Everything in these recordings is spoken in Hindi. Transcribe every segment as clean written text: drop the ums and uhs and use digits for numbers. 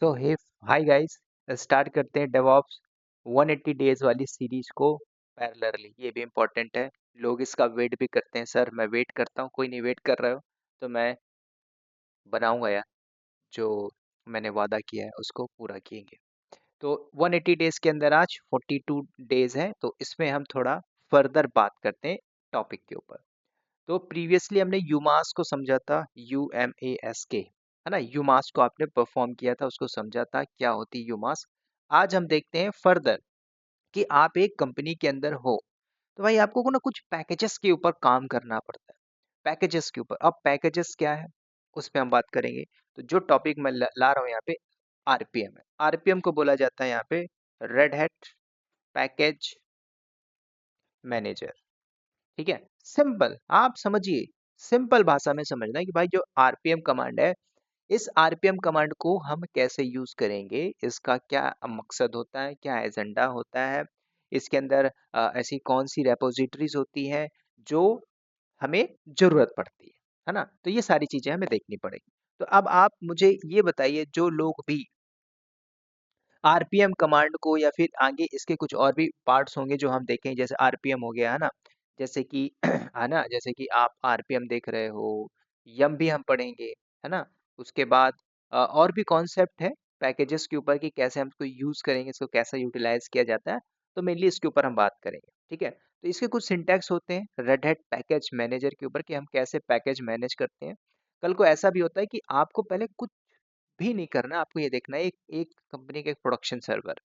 सो हे हाय गाइस, स्टार्ट करते हैं डेवऑप्स 180 डेज वाली सीरीज को पैरेलली। ये भी इम्पोर्टेंट है। लोग इसका वेट भी करते हैं। सर मैं वेट करता हूँ, कोई नहीं वेट कर रहा हो तो मैं बनाऊंगा यार। जो मैंने वादा किया है उसको पूरा किएंगे। तो 180 डेज के अंदर आज 42 डेज है, तो इसमें हम थोड़ा फर्दर बात करते हैं टॉपिक के ऊपर। तो प्रीवियसली हमने यूमास को समझा था, UMAS के, है ना। यूमास को आपने परफॉर्म किया था, उसको समझा था क्या होती यूमास। आज हम देखते हैं फर्दर कि आप एक कंपनी के अंदर हो तो भाई आपको को ना कुछ पैकेजेस के ऊपर काम करना पड़ता है। पैकेजेस के ऊपर, अब पैकेजेस क्या है उस पे हम बात करेंगे। तो जो टॉपिक मैं ला रहा हूँ यहाँ पे आरपीएम है। आरपीएम को बोला जाता है यहाँ पे रेड हैट पैकेज मैनेजर। ठीक है, सिंपल आप समझिए, सिंपल भाषा में समझना है कि भाई जो आरपीएम कमांड है, इस आरपीएम कमांड को हम कैसे यूज करेंगे, इसका क्या मकसद होता है, क्या एजेंडा होता है, इसके अंदर ऐसी कौन सी रेपोजिटरीज होती है जो हमें जरूरत पड़ती है ना। तो ये सारी चीजें हमें देखनी पड़ेगी। तो अब आप मुझे ये बताइए, जो लोग भी आरपीएम कमांड को या फिर आगे इसके कुछ और भी पार्ट्स होंगे जो हम देखें, जैसे आरपीएम हो गया है ना, जैसे कि है ना, जैसे कि आप आरपीएम देख रहे हो, यम भी हम पढ़ेंगे, है ना। उसके बाद और भी कॉन्सेप्ट है पैकेजेस के ऊपर कि कैसे हम इसको यूज करेंगे, इसको कैसे यूटिलाइज किया जाता है। तो मेनली इसके ऊपर हम बात करेंगे, ठीक है। तो इसके कुछ सिंटैक्स होते हैं रेड हैट पैकेज मैनेजर के ऊपर कि हम कैसे पैकेज मैनेज करते हैं। कल को ऐसा भी होता है कि आपको पहले कुछ भी नहीं करना, आपको ये देखना है एक एक कंपनी का एक प्रोडक्शन सर्वर।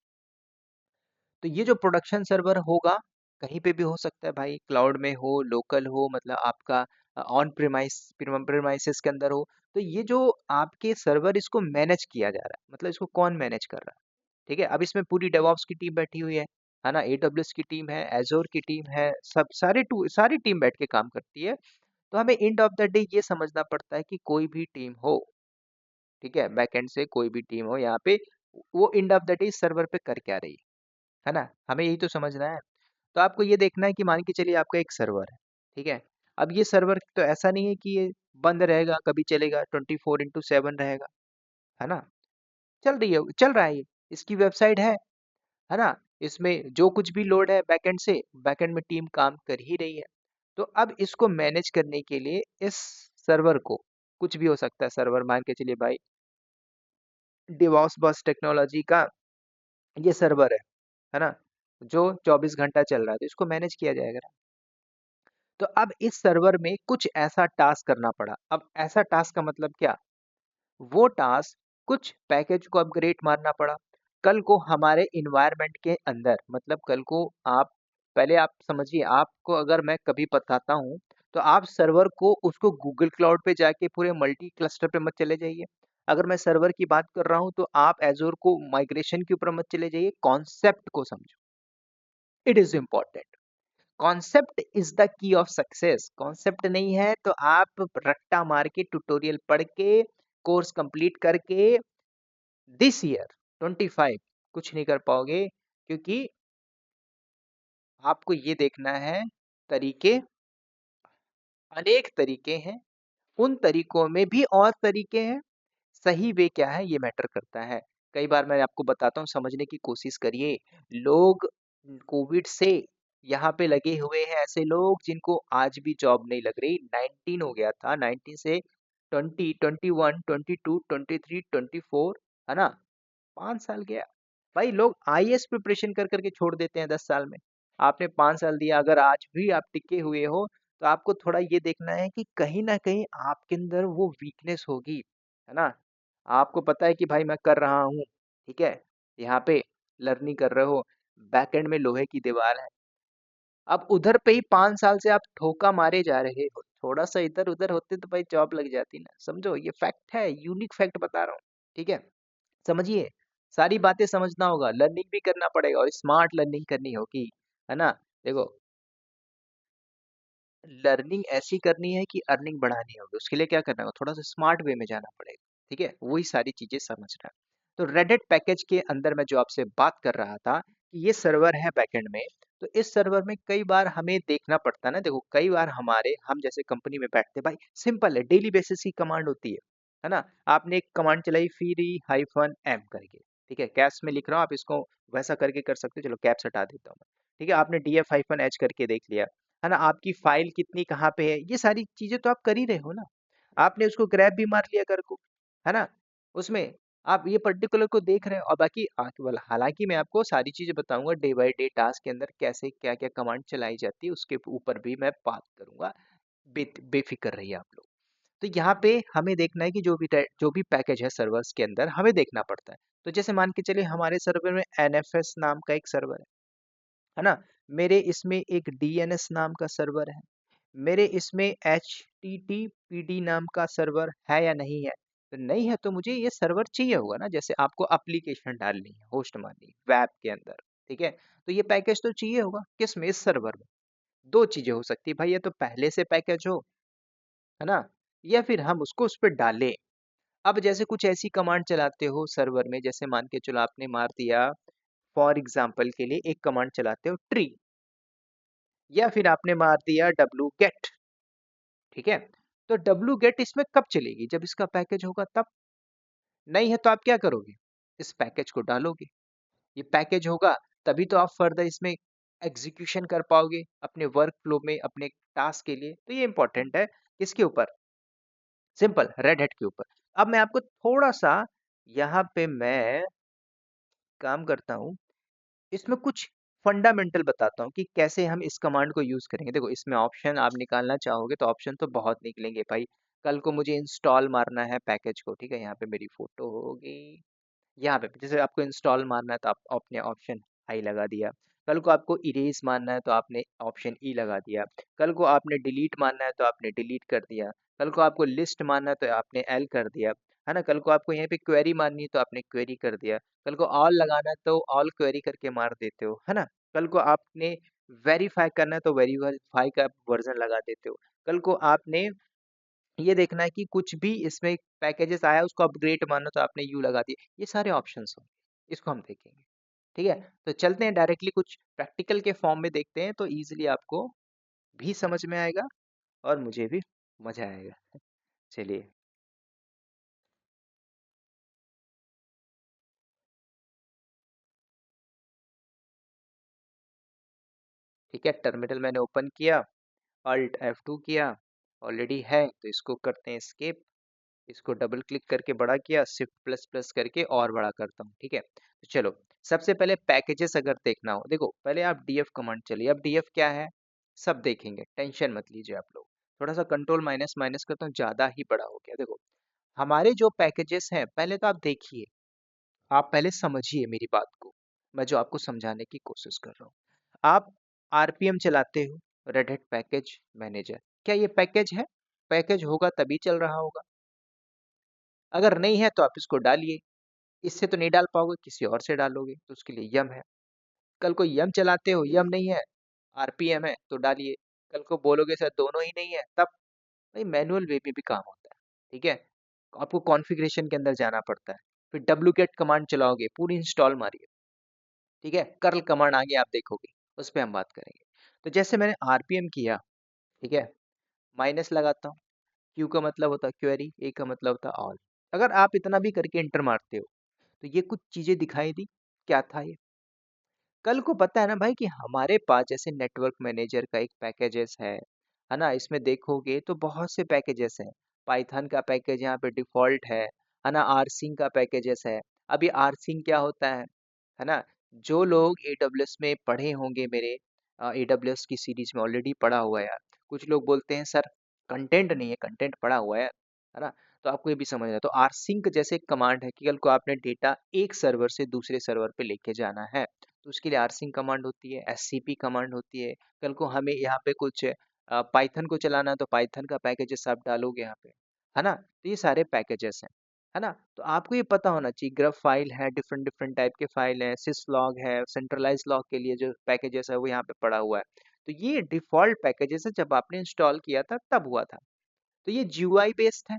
तो ये जो प्रोडक्शन सर्वर होगा, कहीं पे भी हो सकता है भाई, क्लाउड में हो, लोकल हो, मतलब आपका ऑन प्रीमाइसेस के अंदर हो। तो ये जो आपके सर्वर, इसको मैनेज किया जा रहा है, मतलब इसको कौन मैनेज कर रहा है। ठीक है, अब इसमें पूरी डेवऑप्स की टीम बैठी हुई है ना, AWS की टीम है, एजोर की टीम है, सब सारी टीम बैठ के काम करती है। तो हमें एंड ऑफ द डे ये समझना पड़ता है कि कोई भी टीम हो, ठीक है, बैकएंड से कोई भी टीम हो यहाँ पे, वो end of the day server पे कर क्या रही है ना, हमें यही तो समझना है। तो आपको ये देखना है कि मान के चलिए आपका एक सर्वर है, ठीक है। अब ये सर्वर तो ऐसा नहीं है कि ये बंद रहेगा कभी चलेगा, 24/7 रहेगा, है ना। चल रही है, चल रहा है ये, इसकी वेबसाइट है ना। इसमें जो कुछ भी लोड है बैकएंड से, बैकएंड में टीम काम कर ही रही है। तो अब इसको मैनेज करने के लिए इस सर्वर को, कुछ भी हो सकता है सर्वर, मान के चलिए भाई डिवॉक्स बस टेक्नोलॉजी का ये सर्वर है ना, जो 24 घंटा चल रहा है, तो इसको मैनेज किया जाएगा ना। तो अब इस सर्वर में कुछ ऐसा टास्क करना पड़ा। अब ऐसा टास्क का मतलब क्या, वो टास्क कुछ पैकेज को अपग्रेड मारना पड़ा। कल को हमारे इन्वायरमेंट के अंदर, मतलब कल को आप, पहले आप समझिए, आपको अगर मैं कभी बताता हूँ तो आप सर्वर को, उसको गूगल क्लाउड पे जाके पूरे मल्टी क्लस्टर पे मत चले जाइए। अगर मैं सर्वर की बात कर रहा हूँ तो आप एजोर को माइग्रेशन के ऊपर मत चले जाइए, कॉन्सेप्ट को समझो। It is important. Concept is the key of success. Concept नहीं है तो आप रट्टा मार के, ट्यूटोरियल पढ़ के, कोर्स कंप्लीट करके दिस ईयर 25 कुछ नहीं कर पाओगे, क्योंकि आपको ये देखना है, तरीके, अनेक तरीके हैं, उन तरीकों में भी और तरीके हैं, सही वे क्या है ये मैटर करता है। कई बार मैं आपको बताता हूँ, समझने की कोशिश करिए। लोग कोविड से यहाँ पे लगे हुए हैं, ऐसे लोग जिनको आज भी जॉब नहीं लग रही। 19 हो गया था, 19 से 20, 21, 22, 23, 24, है ना, 5 साल गया। भाई लोग आईएएस प्रिपरेशन कर करके छोड़ देते हैं 10 साल में। आपने 5 साल दिया, अगर आज भी आप टिके हुए हो तो आपको थोड़ा ये देखना है कि कहीं ना कहीं आपके अंदर वो वीकनेस होगी, है ना। आपको पता है कि भाई मैं कर रहा हूँ, ठीक है, यहाँ पे लर्निंग कर रहे हो, बैकएंड में लोहे की दीवार है। अब उधर पे ही 5 साल से आप ठोका मारे जा रहे हो, थोड़ा सा इधर उधर होते तो भाई जॉब लग जाती ना। समझो, ये फैक्ट है, यूनिक फैक्ट बता रहा हूँ, ठीक है। समझिए, सारी बातें समझना होगा, लर्निंग भी करना पड़ेगा और स्मार्ट लर्निंग करनी होगी, है ना। देखो, लर्निंग ऐसी करनी है कि अर्निंग बढ़ानी होगी, उसके लिए क्या करना होगा, थोड़ा सा स्मार्ट वे में जाना पड़ेगा, ठीक है, वही सारी चीजें समझना है। तो रेडिट पैकेज के अंदर मैं जो आपसे बात कर रहा था कि ये सर्वर है बैकएंड में। तो इस सर्वर में कई बार हमें देखना पड़ता है ना, देखो कई बार हम जैसे कंपनी में बैठते हैं भाई, सिंपल है, डेली बेसिस की कमांड होती है। है ना? आपने एक कमांड चलाई फ्री हाइफन एम करके, ठीक है? कैप्स में लिख रहा हूँ, आप इसको वैसा करके कर सकते हो, चलो कैप्स हटा देता हूँ मैं, ठीक है? आपने डीएफ हाइफन एच करके देख लिया, है ना? आपकी फाइल कितनी कहाँ पे है, ये सारी चीजें तो आप कर ही रहे हो ना। आपने उसको ग्रैब भी मार लिया कर को, है ना? उसमें आप ये पर्टिकुलर को देख रहे हो, और बाकी केवल हालांकि मैं आपको सारी चीजें बताऊंगा डे बाय डे टास्क के अंदर कैसे क्या क्या कमांड चलाई जाती है, उसके ऊपर भी मैं बात करूंगा। बेफिक्र रहिए आप लोग। तो यहाँ पे हमें देखना है कि जो भी पैकेज है सर्वर्स के अंदर हमें देखना पड़ता है। तो जैसे मान के चलिए हमारे सर्वर में एनएफएस नाम का एक सर्वर है ना? मेरे इसमें एक डीएनएस नाम का सर्वर है, मेरे इसमें एचटीटीपीडी नाम का सर्वर है या नहीं है? तो नहीं है तो मुझे ये सर्वर चाहिए होगा ना, जैसे आपको एप्लीकेशन डालनी है, होस्ट माननी है वेब के अंदर, ठीक है? तो ये पैकेज तो चाहिए होगा किस में, इस सर्वर में। दो चीजें हो सकती है भाई, या तो पहले से पैकेज हो, है ना? या फिर हम उसको उस पर डालें। अब जैसे कुछ ऐसी कमांड चलाते हो सर्वर में, जैसे मान के चलो आपने मार दिया फॉर एग्जाम्पल के लिए एक कमांड चलाते हो ट्री, या फिर आपने मार दिया डब्लू गेट, ठीक है? तो डब्लू गेट इसमें कब चलेगी, जब इसका पैकेज होगा तब। नहीं है तो आप क्या करोगे, इस पैकेज को डालोगे, ये पैकेज होगा तभी तो आप फर्दर इसमें एग्जीक्यूशन कर पाओगे अपने वर्क फ्लो में, अपने टास्क के लिए। तो ये इंपॉर्टेंट है किसके ऊपर, सिंपल रेड हैट के ऊपर। अब मैं आपको थोड़ा सा यहाँ पे मैं काम करता हूँ, इसमें कुछ फंडामेंटल बताता हूँ कि कैसे हम इस कमांड को यूज करेंगे। देखो इसमें ऑप्शन आप निकालना चाहोगे तो ऑप्शन तो बहुत निकलेंगे भाई। कल को मुझे इंस्टॉल मारना है पैकेज को, ठीक है? यहाँ पे मेरी फोटो होगी, यहाँ पे जैसे आपको इंस्टॉल मारना है तो आप अपने ऑप्शन आई लगा दिया, कल को आपको इरेज मारना है तो आपने ऑप्शन ई लगा दिया, कल को आपने डिलीट मारना है तो आपने डिलीट कर दिया, कल को आपको लिस्ट मारना है तो आपने एल कर दिया, है ना? कल को आपको यहाँ पे क्वेरी मारनी है तो आपने क्वेरी कर दिया, कल को ऑल लगाना है तो ऑल क्वेरी करके मार देते हो, है ना? कल को आपने वेरीफाई करना है तो वेरीफाई का वर्जन लगा देते हो, कल को आपने ये देखना है कि कुछ भी इसमें पैकेजेस आया उसको अपग्रेड मानो तो आपने यू लगा दिया। ये सारे ऑप्शंस होंगे, इसको हम देखेंगे, ठीक है? तो चलते हैं डायरेक्टली कुछ प्रैक्टिकल के फॉर्म में देखते हैं, तो इजीली आपको भी समझ में आएगा और मुझे भी मजा आएगा। चलिए, ठीक है, टर्मिनल मैंने ओपन किया, अल्ट F2 किया, ऑलरेडी है तो इसको करते हैं स्केप, इसको डबल क्लिक करके बड़ा किया, शिफ्ट प्लस प्लस करके और बड़ा करता हूँ, ठीक है? तो चलो, सबसे पहले पैकेजेस अगर देखना हो, देखो पहले आप डीएफ कमांड चलिए। अब डीएफ क्या है सब देखेंगे, टेंशन मत लीजिए आप लोग। थोड़ा सा कंट्रोल माइनस माइनस करता हूँ, ज्यादा ही बड़ा हो गया। देखो हमारे जो पैकेजेस हैं पहले तो आप देखिए, आप पहले समझिए मेरी बात को, मैं जो आपको समझाने की कोशिश कर रहा हूँ। आप आरपीएम चलाते हो, रेड हैट पैकेज मैनेजर, क्या ये पैकेज है? पैकेज होगा तभी चल रहा होगा, अगर नहीं है तो आप इसको डालिए। इससे तो नहीं डाल पाओगे, किसी और से डालोगे, तो उसके लिए यम है। कल को यम चलाते हो, यम नहीं है, आरपीएम है तो डालिए। कल को बोलोगे सर दोनों ही नहीं है, तब भाई मैनुअल वे में भी काम होता है, ठीक है? आपको कॉन्फ़िगरेशन के अंदर जाना पड़ता है, फिर wget कमांड चलाओगे, पूरी इंस्टॉल मारिए, ठीक है? कर्ल कमांड आगे आप देखोगे, उस पे हम बात करेंगे। तो जैसे मैंने आरपीएम किया, ठीक है? माइनस लगाता हूँ, क्यू का मतलब होता है क्वेरी, ए का मतलब होता है ऑल। अगर आप इतना भी करके इंटर मारते हो तो ये कुछ चीजें दिखाई दी, क्या था ये? कल को पता है ना भाई कि हमारे पास जैसे नेटवर्क मैनेजर का एक पैकेजेस है ना? इसमें देखोगे तो बहुत से पैकेजेस हैं। पाइथन का पैकेज यहाँ पे डिफॉल्ट है ना? आरसिंग का पैकेजेस है। अब ये आरसिंग क्या होता है ना? जो लोग एडब्ल्यूएस में पढ़े होंगे मेरे, एडब्ल्यूएस की सीरीज में ऑलरेडी पढ़ा हुआ है यार। कुछ लोग बोलते हैं सर कंटेंट नहीं है, कंटेंट पढ़ा हुआ है ना? तो आपको ये भी समझना है। तो आरसिंक जैसे एक कमांड है कि कल को आपने डेटा एक सर्वर से दूसरे सर्वर पे लेके जाना है, तो उसके लिए आरसिंग कमांड होती है, एससीपी कमांड होती है। कल को हमें यहाँ पे कुछ पाइथन को चलाना है तो पाइथन का पैकेजेस आप डालोगे यहाँ पे, है ना? तो ये सारे पैकेजेस हैं, है ना? तो आपको ये पता होना चाहिए, ग्रफ फाइल है, डिफरेंट डिफरेंट टाइप के फाइल हैं, सिसलॉग है, सेंट्रलाइज लॉग के लिए जो पैकेजेस है वो यहाँ पे पड़ा हुआ है। तो ये डिफॉल्ट पैकेजेस है, जब आपने इंस्टॉल किया था तब हुआ था। तो ये जीयूआई बेस्ड है।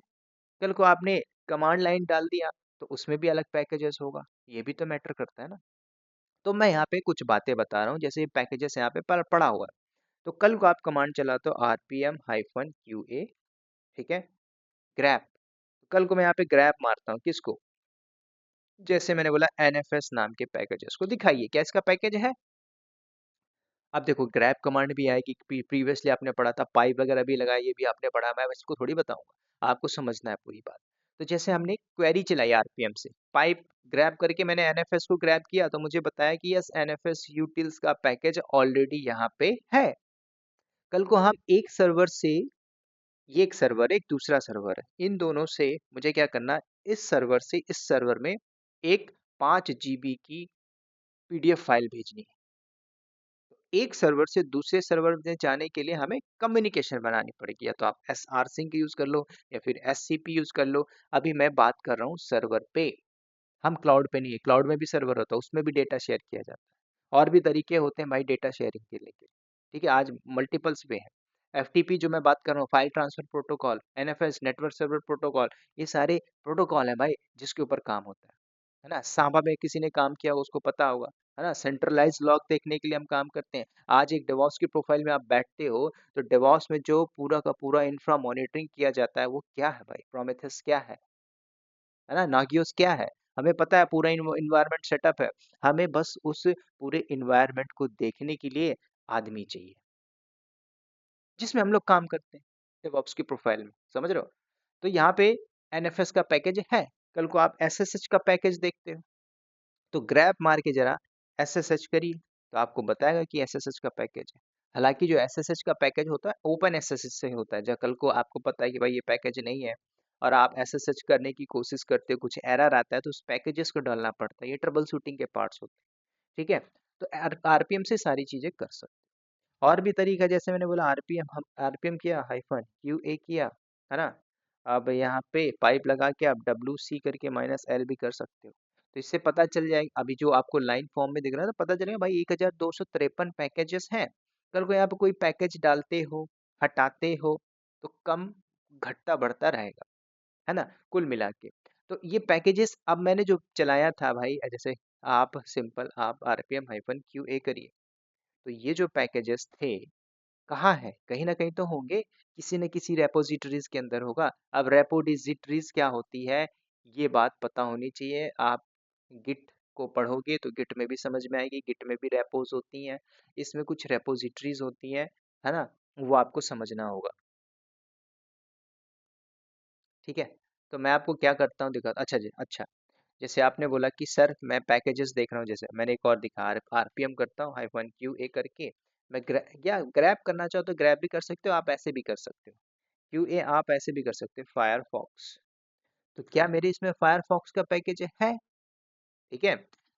कल को आपने कमांड लाइन डाल दिया तो उसमें भी अलग पैकेजेस होगा, ये भी तो मैटर करता है ना? तो मैं यहाँ पे कुछ बातें बता रहा हूँ, जैसे ये पैकेजेस यहाँ पे पड़ा हुआ है। तो कल को आप कमांड चलाते हो आरपीएम हाइफन क्यूए, ठीक है? ग्रैप, कल को मैं यहाँ पे ग्रैब मारता हूँ किसको, जैसे मैंने बोला एनएफएस नाम के पैकेजेस को दिखाइए क्या इसका पैकेज है। अब देखो ग्रैब कमांड भी आएगी, प्रीवियसली आपने पढ़ा था, पाइप वगैरह भी लगाया, ये भी आपने पढ़ा, मैं इसको थोड़ी बताऊंगा, आपको समझना है पूरी बात। तो जैसे हमने क्वेरी चलाई आरपीएम से, पाइप ग्रैब करके मैंने एनएफएस को ग्रैब किया, तो मुझे बताया कि यस एनएफएस यूटिल्स का पैकेज ऑलरेडी यहाँ पे है। कल को हम एक सर्वर से, ये एक सर्वर है एक दूसरा सर्वर है, इन दोनों से मुझे क्या करना, इस सर्वर से इस सर्वर में एक 5 GB की पीडीएफ फाइल भेजनी है। एक सर्वर से दूसरे सर्वर में जाने के लिए हमें कम्युनिकेशन बनानी पड़ेगी, या तो आप एसआर सिंक यूज कर लो या फिर एससीपी यूज कर लो। अभी मैं बात कर रहा हूँ सर्वर पे, हम क्लाउड पे नहीं है, क्लाउड में भी सर्वर होता है, उसमें भी डेटा शेयर किया जाता है, और भी तरीके होते हैं भाई डेटा शेयरिंग के लेके। ठीक है, आज मल्टीपल्स वे हैं। एफटीपी जो मैं बात कर रहा हूँ, file transfer protocol, NFS network server protocol, ये सारे प्रोटोकॉल है भाई जिसके ऊपर काम होता है ना। सांबा में किसी ने काम किया उसको पता होगा, है ना। सेंट्रलाइज लॉग देखने के लिए हम काम करते हैं। आज एक डेवॉप्स की प्रोफाइल में आप बैठते हो, तो डेवॉप्स में जो पूरा का पूरा इंफ्रा मॉनिटरिंग किया जाता है वो क्या है भाई, प्रोमेथेस क्या है ना, नागियोस क्या है, हमें पता है, पूरा इन्वायरमेंट सेटअप है। हमें बस उस पूरे इन्वायरमेंट को देखने के लिए आदमी चाहिए, जिसमें हम लोग काम करते हैं डेवऑप्स की प्रोफाइल में, समझ रहे हो। तो यहाँ पे एनएफएस का पैकेज है। कल को आप एसएसएच का पैकेज देखते हो, तो ग्रैब मार के जरा एसएसएच करिए, तो आपको बताएगा कि एसएसएच का पैकेज है। हालांकि जो एसएसएच का पैकेज होता है ओपन एसएसएच से होता है, जब कल को आपको पता है कि भाई ये पैकेज नहीं है और आप एसएसएच करने की कोशिश करते हो, कुछ एरर आता है, तो उस पैकेजेस को डालना पड़ता है, ये ट्रबल शूटिंग के पार्ट्स होते हैं। ठीक है, तो आरपीएम से सारी चीजें कर सकते हैं। और भी तरीका, जैसे मैंने बोला आरपीएम, हम आरपीएम किया हाइफन क्यूए किया, है ना। अब यहाँ पे पाइप लगा के आप डब्ल्यू सी करके -L भी कर सकते हो। तो इससे पता चल जाएगा, अभी जो आपको लाइन फॉर्म में दिख रहा है, तो पता चलेगा भाई 1253 पैकेजेस हैं। कल को यहाँ पे कोई पैकेज डालते हो, हटाते हो, तो कम घटता बढ़ता रहेगा, है ना, कुल मिला के। तो ये पैकेजेस अब मैंने जो चलाया था भाई, जैसे आप सिंपल आप आरपीएम हाइफन क्यूए करिए, तो ये जो पैकेजेस थे कहाँ है, कहीं ना कहीं तो होंगे, किसी न किसी रेपोजिटरीज के अंदर होगा। अब रेपोजिटरीज क्या होती है, ये बात पता होनी चाहिए। आप गिट को पढ़ोगे तो गिट में भी समझ में आएगी, गिट में भी रेपोज होती हैं, इसमें कुछ रेपोजिटरीज होती हैं, है ना, वो आपको समझना होगा। ठीक है, तो मैं आपको क्या करता हूँ दिखा, अच्छा जी, अच्छा, जैसे आपने बोला कि सर मैं पैकेजेस देख रहा हूँ, जैसे मैंने एक और दिखा, आरपीएम करता हूँ हाइफन क्यू ए करके, मैं या ग्रैब करना चाहो तो ग्रैब भी कर सकते हो, आप ऐसे भी कर सकते हो, क्यू ए आप ऐसे भी कर सकते हो, फायरफॉक्स। तो क्या मेरे इसमें फायरफॉक्स का पैकेज है, ठीक है।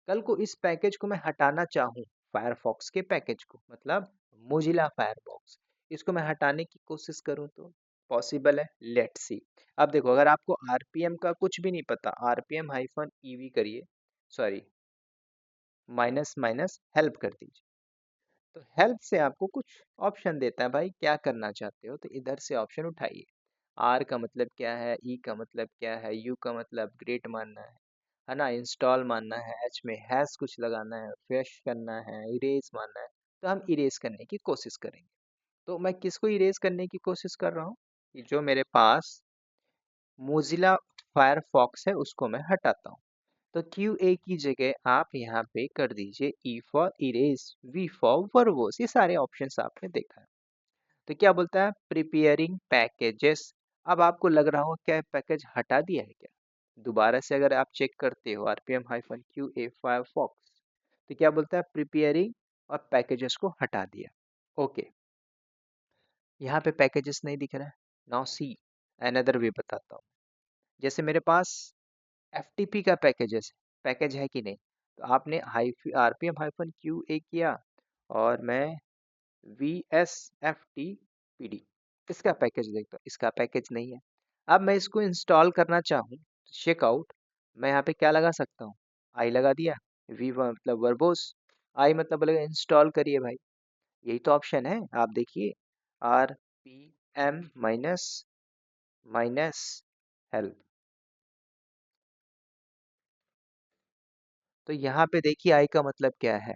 कल को इस पैकेज को मैं हटाना चाहूँ, फायरफॉक्स के पैकेज को, मतलब मोजिला फायरफॉक्स, इसको मैं हटाने की कोशिश करूँ तो पॉसिबल है, लेट्स सी। अब देखो, अगर आपको आरपीएम का कुछ भी नहीं पता, आरपीएम हाइफन ईवी करिए, सॉरी माइनस माइनस हेल्प कर दीजिए, तो हेल्प से आपको कुछ ऑप्शन देता है भाई, क्या करना चाहते हो, तो इधर से ऑप्शन उठाइए। आर का मतलब क्या है, ई का मतलब क्या है, यू का मतलब ग्रेट मानना है ना, इंस्टॉल मानना है, एच में हैश कुछ लगाना है, फ्रेश करना है, इरेज मानना है, तो हम इरेज करने की कोशिश करेंगे। तो मैं किसको इरेज करने की कोशिश कर रहा हूँ, कि जो मेरे पास मोजिला फायरफॉक्स है उसको मैं हटाता हूँ। तो क्यू ए की जगह आप यहाँ पे कर दीजिए E for erase, V for verbose, ये सारे ऑप्शंस आपने देखा है। तो क्या बोलता है, प्रिपेयरिंग पैकेजेस। अब आपको लग रहा हो क्या पैकेज हटा दिया है क्या, दोबारा से अगर आप चेक करते हो RPM hyphen Q A Firefox, तो क्या बोलता है, प्रिपेयरिंग और पैकेजेस को हटा दिया। ओके, यहाँ पे पैकेजेस नहीं दिख रहा है, नाउ सी अनदर वे बताता हूँ। जैसे मेरे पास एफटीपी का पैकेज है कि नहीं, तो आपने आरपीएम हाइफन क्यू ए किया, और मैं V S F T P D, इसका पैकेज देखता हूँ, इसका पैकेज नहीं है। अब मैं इसको इंस्टॉल करना चाहूँ, चेकआउट, मैं यहाँ पे क्या लगा सकता हूँ, आई लगा दिया, वी मतलब वर्बोस, आई मतलब बोलेगा इंस्टॉल करिए भाई, यही तो ऑप्शन है, आप देखिए, R P M minus minus help. तो यहाँ पे देखिए आई का मतलब क्या है,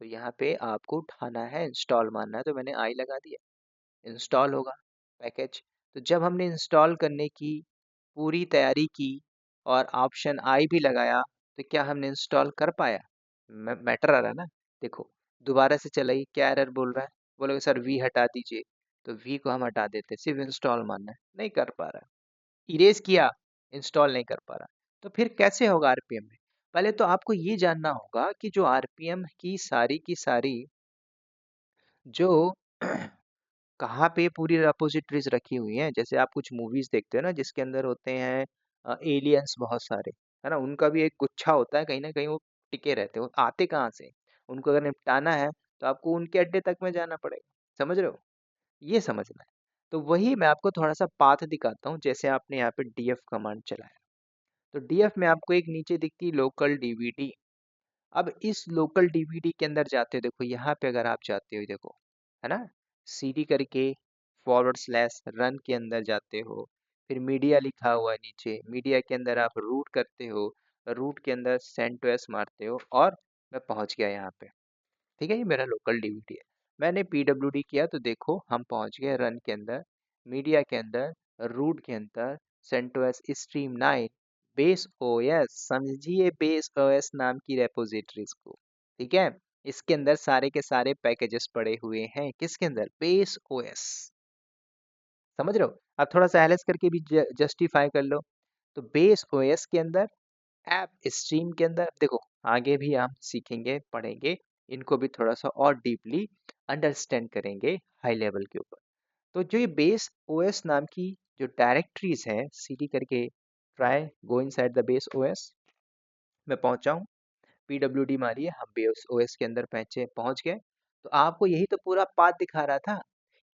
तो यहाँ पे आपको उठाना है, इंस्टॉल मारना है, तो मैंने आई लगा दिया, इंस्टॉल होगा पैकेज। तो जब हमने इंस्टॉल करने की पूरी तैयारी की और ऑप्शन आई भी लगाया, तो क्या हमने इंस्टॉल कर पाया? मैटर आ रहा है ना। देखो, दोबारा से चलाइए, क्या एरर बोल रहा है? बोलोगे सर वी हटा दीजिए, तो वी को हम हटा देते, सिर्फ इंस्टॉल मानना है, नहीं कर पा रहा। इरेज किया, इंस्टॉल नहीं कर पा रहा। तो फिर कैसे होगा आरपीएम में? पहले तो आपको ये जानना होगा कि जो आरपीएम की सारी जो कहाँ पे पूरी रिपोजिटरीज रखी हुई हैं। जैसे आप कुछ मूवीज देखते हो ना, जिसके अंदर होते हैं एलियंस बहुत सारे, है ना, उनका भी एक गुच्छा होता है, कहीं ना कहीं वो टिके रहते हैं। वो आते कहाँ से? उनको अगर निपटाना है तो आपको उनके अड्डे तक में जाना पड़ेगा। समझ रहे हो? ये समझना है। तो वही मैं आपको थोड़ा सा पाथ दिखाता हूँ। जैसे आपने यहाँ पे डीएफ कमांड चलाया, तो डीएफ में आपको एक नीचे दिखती है लोकल डीवीडी। अब इस लोकल डीवीडी के अंदर जाते हो, देखो यहाँ पे अगर आप जाते हो, देखो, है ना, सीडी करके /रन के अंदर जाते हो, फिर मीडिया लिखा हुआ है नीचे, मीडिया के अंदर आप रूट करते हो, रूट के अंदर सेंड टू एस मारते हो, और मैं पहुंच गया यहाँ पे। ठीक है, ये मेरा लोकल डीवीडी है। मैंने पीडब्ल्यूडी किया तो देखो हम पहुंच गए रन के अंदर, मीडिया के अंदर, रूट के अंदर, सेंटोस स्ट्रीम 9, बेस ओएस, समझिए बेस ओएस नाम की रेपोजिटरीज को। ठीक है, इसके अंदर सारे के सारे पैकेजेस पड़े हुए हैं। किसके अंदर? Base OS. समझ रहे हो? अब थोड़ा सा एलएस करके भी जस्टिफाई कर लो। तो बेस ओएस के अंदर, ऐप स्ट्रीम के अंदर, देखो आगे भी हम सीखेंगे, पढ़ेंगे, इनको भी थोड़ा सा और डीपली अंडरस्टैंड करेंगे हाई लेवल के ऊपर। तो जो ये बेस ओएस नाम की जो डायरेक्टरीज है, सीडी करके try go inside the base OS, मैं पहुंचा हूँ, पीडब्ल्यूडी मारिए, हम बेस ओएस के अंदर पहुंच गए। तो आपको यही तो पूरा पाथ दिखा रहा था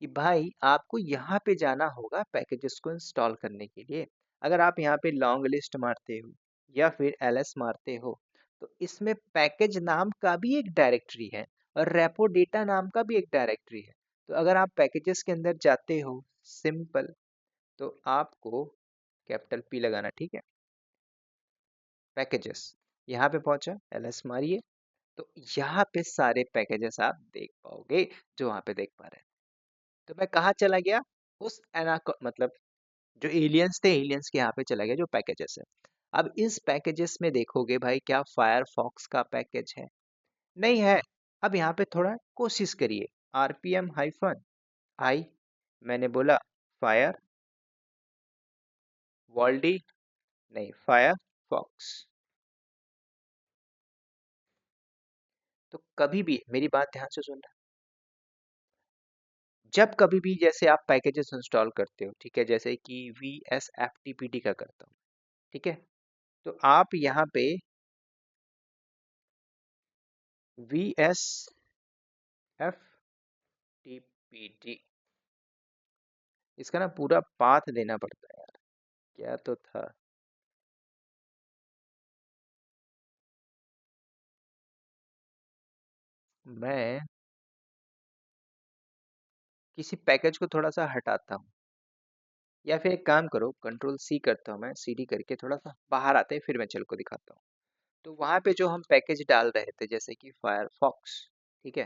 कि भाई आपको यहाँ पे जाना होगा पैकेजेस को इंस्टॉल करने के लिए। अगर आप यहाँ पे लॉन्ग लिस्ट मारते हो या फिर एलएस मारते हो, तो इसमें पैकेज नाम का भी एक डायरेक्टरी है और रेपो डेटा नाम का भी एक डायरेक्टरी है। तो अगर आप पैकेजेस के अंदर जाते हो, सिंपल, तो आपको कैपिटल पी लगाना, ठीक है, पैकेजेस, यहाँ पे पहुंचा, एलएस मारिए, तो यहाँ पे सारे पैकेजेस आप देख पाओगे जो वहाँ पे देख पा रहे हैं। तो मैं कहाँ चला गया? उस मतलब जो एलियंस थे, एलियंस के यहाँ पे चला गया जो पैकेजेस है। अब इस पैकेजेस में देखोगे भाई, क्या फायरफॉक्स का पैकेज है? नहीं है। अब यहाँ पे थोड़ा कोशिश करिए, rpm-i, मैंने बोला फायर वर्ल्डी, नहीं, फायरफॉक्स। तो कभी भी मेरी बात ध्यान से सुनना, जब कभी भी जैसे आप पैकेजेस इंस्टॉल करते हो, ठीक है, जैसे कि VSFTPD का करता हूँ, ठीक है, तो आप यहाँ पे VSFTPD, इसका ना पूरा पाथ देना पड़ता है यार, क्या तो था। मैं किसी पैकेज को थोड़ा सा हटाता हूँ, या फिर एक काम करो, कंट्रोल सी करता हूँ, मैं सीडी करके थोड़ा सा बाहर आते हैं, फिर मैं चल को दिखाता हूँ। तो वहां पे जो हम पैकेज डाल रहे थे, जैसे कि फायरफॉक्स, ठीक है,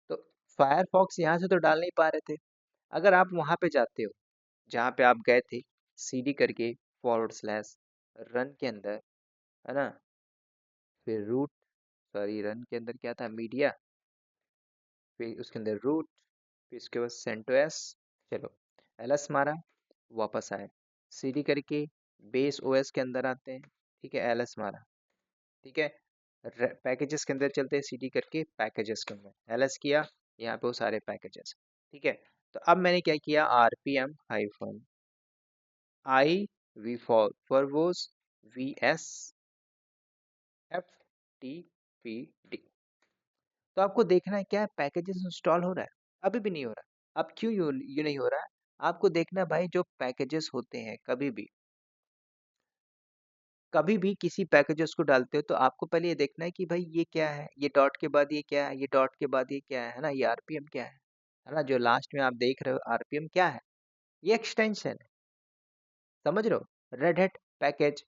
तो फायरफॉक्स यहाँ से तो डाल नहीं पा रहे थे। अगर आप वहां पे जाते हो जहाँ पे आप गए थे, सीडी करके /रन के अंदर, है ना, फिर रूट, सॉरी, रन के अंदर क्या था, मीडिया, फिर उसके अंदर रूट, फिर उसके बाद सेंटोस, चलो एलएस मारा, वापस आए, सीडी करके बेस ओएस के अंदर आते हैं, ठीक है, एलएस मारा, ठीक है, पैकेजेस के अंदर चलते हैं, सीडी करके पैकेजेस के अंदर एलएस किया, यहाँ पे वो सारे पैकेजेस, ठीक है। तो अब मैंने क्या किया, rpm-i, we for was, VSFTPD। तो आपको देखना है क्या है, पैकेजेस इंस्टॉल हो रहा है? अभी भी नहीं हो रहा। अब क्यों ये नहीं हो रहा है? आपको देखना है भाई, जो पैकेजेस होते हैं, कभी भी किसी पैकेजेस को डालते हो तो आपको पहले ये देखना है कि भाई ये क्या है, ये डॉट के बाद ये क्या है, ये डॉट के बाद ये क्या है ना, ये आरपीएम क्या है ना, जो लास्ट में आप देख रहे हो आरपीएम क्या है, ये एक्सटेंशन है। समझ रहे हो? रेड हैट पैकेज,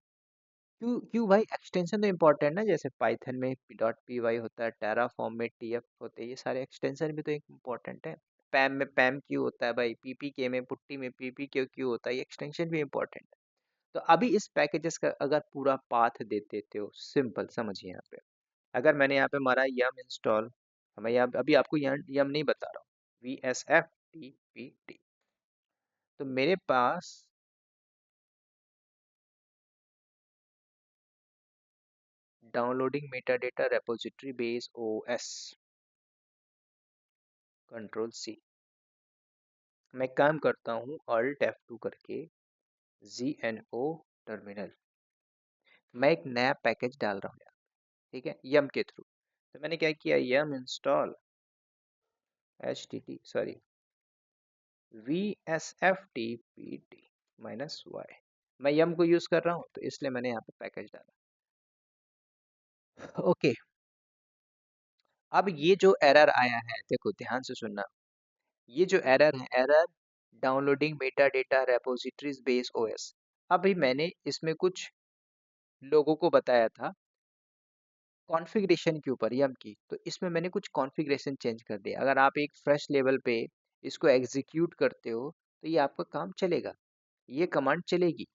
क्यों क्यों भाई, एक्सटेंशन तो इम्पोर्टेंट ना, जैसे पाइथन में .py होता है, टेराफॉर्म में टीएफ होते हैं, ये सारे एक्सटेंशन भी तो इम्पोर्टेंट है। पैम में पैम क्यों होता है भाई, पीपीके में पुट्टी में पीपी क्यों होता है, ये एक्सटेंशन भी इम्पोर्टेंट है। तो अभी इस पैकेजेस का अगर पूरा पाथ दे देते हो, सिंपल समझिए यहाँ पे, अगर मैंने यहाँ पे मारा यम इंस्टॉल, मैं यहाँ अभी आपको यहाँ यम नहीं बता रहा हूँ, VSFTPD, तो मेरे पास downloading meta data repository base OS, control C, मैं काम करता हूँ Alt F2 करके, ZNO टर्मिनल, मैं एक नया पैकेज डाल रहा हूँ यार, ठीक है, यम के थ्रू। तो मैंने क्या किया, यम इंस्टॉल VSFTPD -y, मैं यम को यूज कर रहा हूँ तो इसलिए मैंने यहाँ पे पैकेज डाला। ओके, अब ये जो एरर आया है, देखो ध्यान से सुनना, ये जो एरर है, error downloading meta data repositories base OS, अभी मैंने इसमें कुछ लोगों को बताया था कॉन्फ़िगरेशन के ऊपर यम की, तो इसमें मैंने कुछ कॉन्फ़िगरेशन चेंज कर दिया। अगर आप एक फ्रेश लेवल पे इसको एग्जीक्यूट करते हो तो ये आपका काम चलेगा, ये कमांड चलेगी,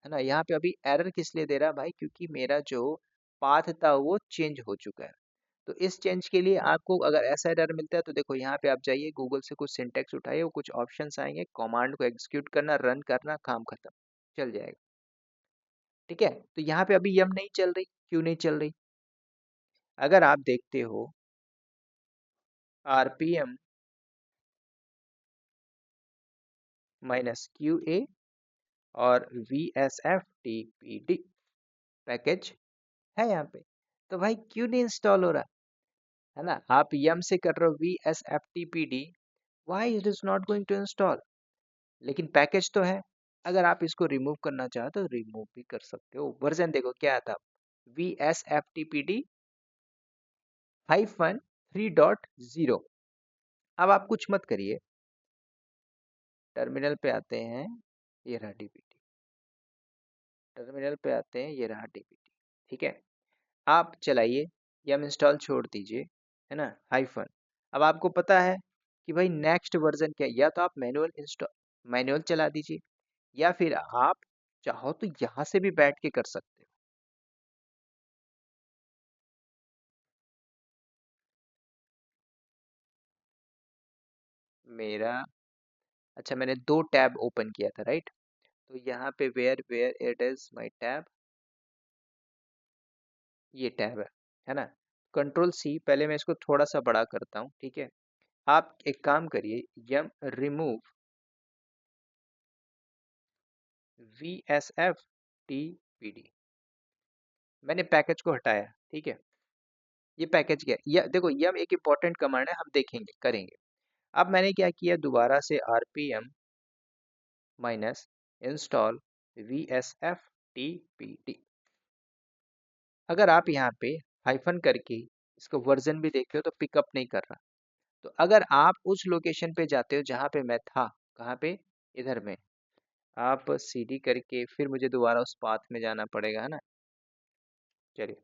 है ना। यहाँ पे अभी एरर किस लिए दे रहा है भाई, क्योंकि मेरा जो पाथ था वो चेंज हो चुका है। तो इस चेंज के लिए आपको अगर ऐसा एरर मिलता है तो देखो यहाँ पे आप जाइए, गूगल से कुछ सिंटेक्स उठाइए, वो कुछ ऑप्शंस आएंगे, कमांड को एग्जीक्यूट करना, रन करना, काम खत्म, चल जाएगा। ठीक है, तो यहाँ पे अभी यम नहीं चल रही, क्यों नहीं चल रही, अगर आप देखते हो RPM -QA और VSFTPD पैकेज है यहाँ पे, तो भाई क्यों नहीं इंस्टॉल हो रहा है ना। आप यम से कर रहे हो VSFTPD, why it is not going to install, लेकिन पैकेज तो है। अगर आप इसको रिमूव करना चाहो तो रिमूव भी कर सकते हो। वर्जन देखो क्या था, VSFTPD -3.0। अब आप कुछ मत करिए, टर्मिनल पे आते हैं, ये रहा DPT, टर्मिनल पे आते हैं, ये रहा DPT, ठीक है। आप चलाइए, यम इंस्टॉल छोड़ दीजिए, है ना, हाइफन। अब आपको पता है कि भाई नेक्स्ट वर्जन क्या है, या तो आप मैनुअल इंस्टॉल, मैनुअल चला दीजिए, या फिर आप चाहो तो यहाँ से भी बैठ के कर सकते हो। मेरा, अच्छा मैंने दो टैब ओपन किया था, राइट, तो यहाँ पे where where it is my tab, ये टैब है ना, कंट्रोल C, पहले मैं इसको थोड़ा सा बड़ा करता हूँ, ठीक है। आप एक काम करिए, यम रिमूव VSFTPD, मैंने पैकेज को हटाया, ठीक है। ये पैकेज क्या है, ये देखो, यम एक इंपॉर्टेंट कमांड है, हम देखेंगे करेंगे। अब मैंने क्या किया, दोबारा से RPM -इंस्टॉल VSFTPD, अगर आप यहाँ पे हाइफन करके इसको वर्जन भी देखते हो तो पिकअप नहीं कर रहा। तो अगर आप उस लोकेशन पे जाते हो जहाँ पे मैं था, कहाँ पे, इधर में, आप CD करके फिर मुझे दोबारा उस पाथ में जाना पड़ेगा, है ना। चलिए,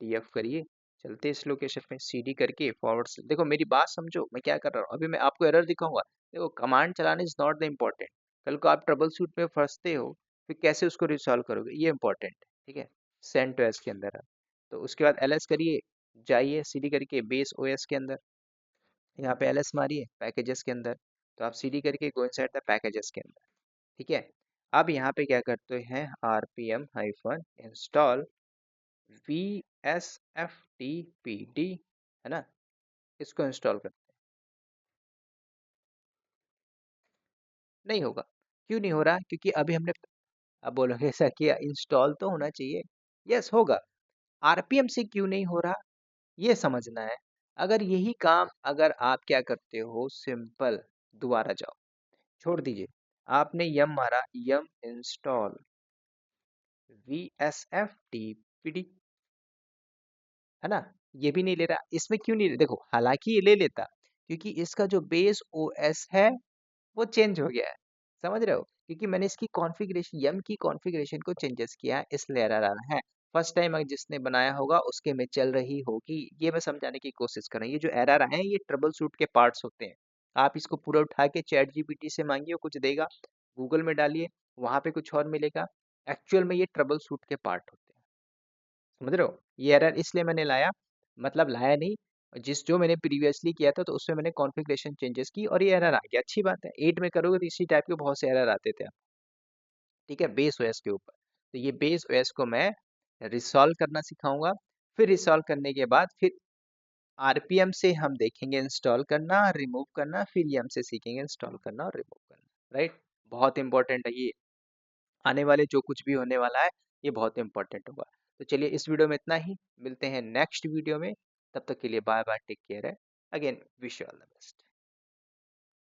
DF करिए, चलते इस लोकेशन पे, CD करके फॉरवर्ड से, देखो मेरी बात समझो, मैं क्या कर रहा हूँ, अभी मैं आपको एरर दिखाऊंगा। देखो कमांड चलाना इज नॉट द इम्पोर्टेंट, कल को आप ट्रबल शूट में फंसते हो, फिर कैसे उसको रिसॉल्व करोगे, ये इंपॉर्टेंट है, ठीक है। सेंड टू एस के अंदर है, तो उसके बाद LS करिए, जाइए CD करके बेस OS के अंदर, यहाँ पे LS मारिए पैकेजेस के अंदर, तो आप CD करके गो इनसाइड द पैकेजेस के अंदर, ठीक है। अब यहाँ पे क्या करते हैं, RPM हाइफन इंस्टॉल VSFTPD, है ना, इसको इंस्टॉल करते हैं, नहीं होगा, क्यों नहीं हो रहा, क्योंकि अभी हमने, अब बोलोगे ऐसा किया, इंस्टॉल तो होना चाहिए, यस होगा, RPM से क्यों नहीं हो रहा, ये समझना है। अगर यही काम अगर आप क्या करते हो, सिंपल, दोबारा जाओ, छोड़ दीजिए, आपने यम मारा, यम इंस्टॉल VSFTPD, है ना, ये भी नहीं ले रहा, इसमें क्यों नहीं, देखो हालांकि ये ले लेता, क्योंकि इसका जो बेस OS है वो चेंज हो गया है, समझ रहे हो, क्योंकि मैंने इसकी कॉन्फ़िगरेशन, यम की कॉन्फ़िगरेशन को चेंजेस किया है, इसलिए एरर आ रहा है। फर्स्ट टाइम जिसने बनाया होगा उसके में चल रही होगी। ये मैं समझाने की कोशिश कर रहा हूँ। ये जो एरर आए हैं ये ट्रबल शूट के पार्ट्स होते हैं। आप इसको पूरा उठा के चैट जीपीटी से मांगिए, वो कुछ देगा, गूगल में डालिए, वहां पे कुछ और मिलेगा। एक्चुअल में ये ट्रबल शूट के पार्ट होते हैं। समझ रहे हो? ये एरर इसलिए मैंने लाया, मतलब लाया नहीं, जिस जो मैंने प्रीवियसली किया था तो उसमें मैंने कॉन्फ़िगरेशन चेंजेस की और ये एरर आ गया। अच्छी बात है, 8 में करोगे तो इसी टाइप के बहुत से एरर आते थे। ठीक है, बेस ओएस के ऊपर। तो ये बेस ओएस को मैं रिसॉल्व करना सिखाऊंगा। फिर रिसॉल्व करने के बाद फिर आरपीएम से हम देखेंगे इंस्टॉल करना, रिमूव करना, फिर ये हमसे सीखेंगे इंस्टॉल करना और रिमूव करना। राइट, बहुत इंपॉर्टेंट है ये। आने वाले जो कुछ भी होने वाला है ये बहुत इंपॉर्टेंट होगा। तो चलिए इस वीडियो में इतना ही, मिलते हैं नेक्स्ट वीडियो में। तब तक के लिए बाय बाय, टेक केयर है। Again wish you all the best.